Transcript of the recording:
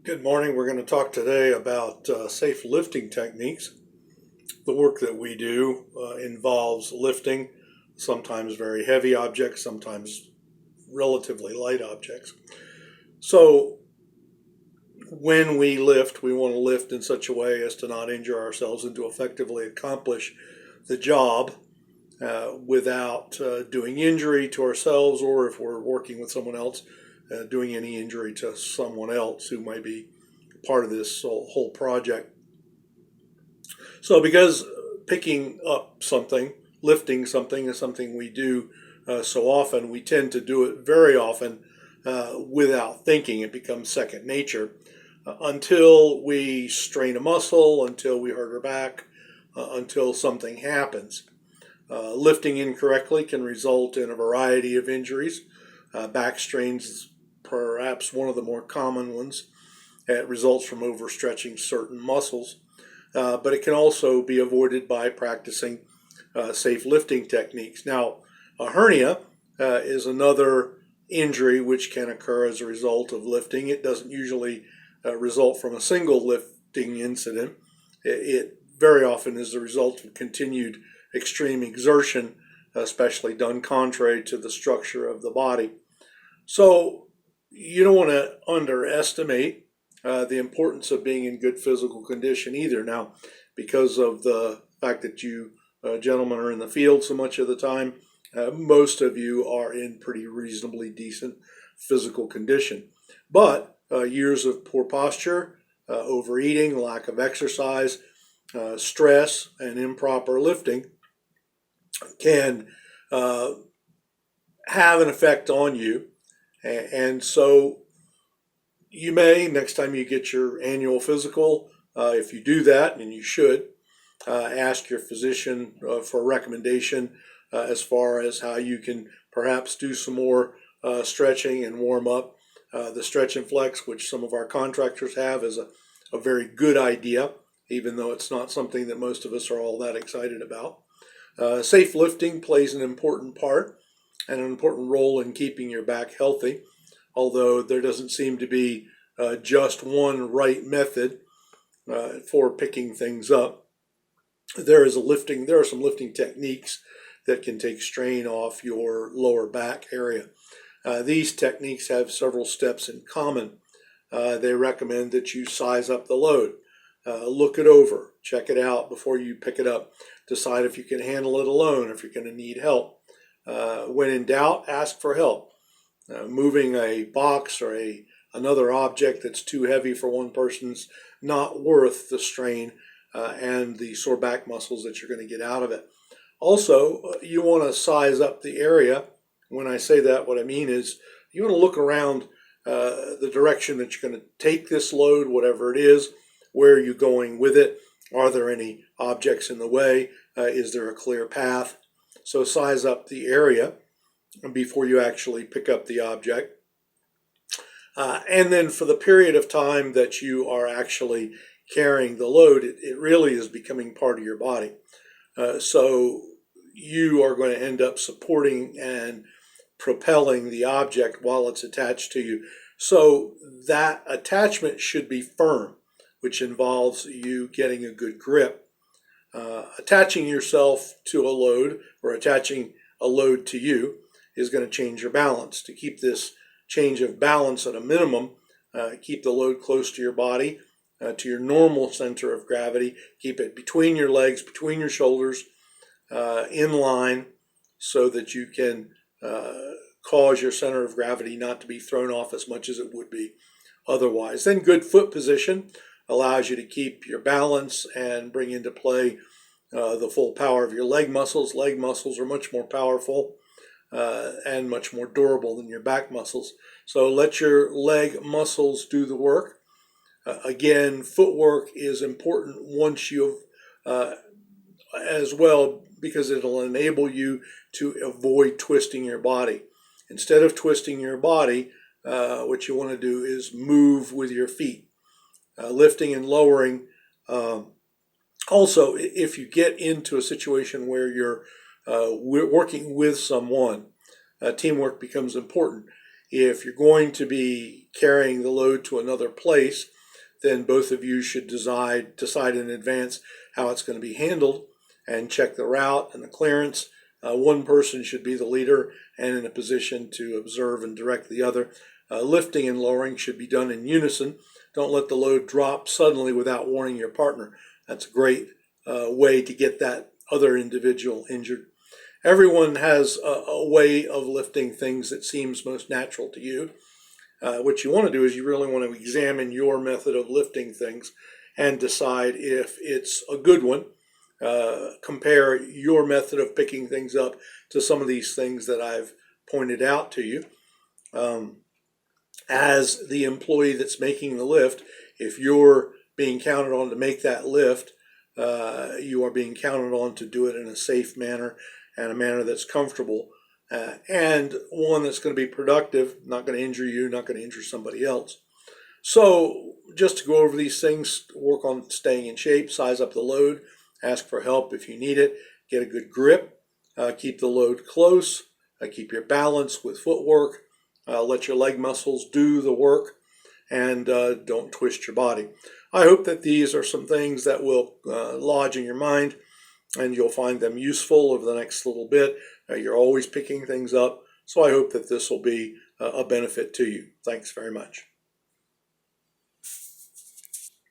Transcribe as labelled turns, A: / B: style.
A: Good morning. We're going to talk today about safe lifting techniques. The work that we do involves lifting, sometimes very heavy objects, sometimes relatively light objects. So when we lift, we want to lift in such a way as to not injure ourselves and to effectively accomplish the job without doing injury to ourselves, or if we're working with someone else, doing any injury to someone else who might be part of this whole project. So because picking up something, lifting something is something we do so often, we tend to do it very often without thinking. It becomes second nature until we strain a muscle, until we hurt our back, until something happens. Lifting incorrectly can result in a variety of injuries. Back strains is perhaps one of the more common ones. It results from overstretching certain muscles, but it can also be avoided by practicing safe lifting techniques. Now, a hernia is another injury which can occur as a result of lifting. It doesn't usually result from a single lifting incident. It very often is the result of continued extreme exertion, especially done contrary to the structure of the body. So you don't want to underestimate the importance of being in good physical condition either. Now, because of the fact that you gentlemen are in the field so much of the time, most of you are in pretty reasonably decent physical condition. But years of poor posture, overeating, lack of exercise, stress, and improper lifting can have an effect on you. And so you may, next time you get your annual physical, if you do that, and you should, ask your physician for a recommendation as far as how you can perhaps do some more stretching and warm up. The stretch and flex, which some of our contractors have, is a very good idea, even though it's not something that most of us are all that excited about. Safe lifting plays an important part and an important role in keeping your back healthy, although there doesn't seem to be just one right method for picking things up. There are some lifting techniques that can take strain off your lower back area. These techniques have several steps in common. They recommend that you size up the load, look it over, check it out before you pick it up, decide if you can handle it alone, if you're going to need help. When in doubt, ask for help. Moving a box or another object that's too heavy for one person's not worth the strain and the sore back muscles that you're going to get out of it. Also, you want to size up the area. When I say that, what I mean is you want to look around the direction that you're going to take this load, whatever it is. Where are you going with it? Are there any objects in the way? Is there a clear path? So size up the area before you actually pick up the object. And then for the period of time that you are actually carrying the load, it really is becoming part of your body. So you are going to end up supporting and propelling the object while it's attached to you. So that attachment should be firm, which involves you getting a good grip. Attaching yourself to a load or attaching a load to you is going to change your balance. To keep this change of balance at a minimum, keep the load close to your body, to your normal center of gravity. Keep it between your legs, between your shoulders, in line, so that you can cause your center of gravity not to be thrown off as much as it would be otherwise. Then good foot position allows you to keep your balance and bring into play the full power of your leg muscles. Leg muscles are much more powerful and much more durable than your back muscles. So let your leg muscles do the work. Again, footwork is important once you've as well, because it'll enable you to avoid twisting your body. Instead of twisting your body, what you want to do is move with your feet. Lifting and lowering. Also, if you get into a situation where you're working with someone, teamwork becomes important. If you're going to be carrying the load to another place, then both of you should decide in advance how it's going to be handled and check the route and the clearance. One person should be the leader and in a position to observe and direct the other. Lifting and lowering should be done in unison. Don't let the load drop suddenly without warning your partner. That's a great way to get that other individual injured. Everyone has a way of lifting things that seems most natural to you. What you want to do is you really want to examine your method of lifting things and decide if it's a good one. Compare your method of picking things up to some of these things that I've pointed out to you. As the employee that's making the lift, if you're being counted on to make that lift, you are being counted on to do it in a safe manner and a manner that's comfortable and one that's going to be productive, not going to injure you, not going to injure somebody else. So just to go over these things, work on staying in shape, size up the load, ask for help if you need it, get a good grip, keep the load close, keep your balance with footwork, let your leg muscles do the work, and don't twist your body. I hope that these are some things that will lodge in your mind and you'll find them useful over the next little bit. You're always picking things up, so I hope that this will be a benefit to you. Thanks very much.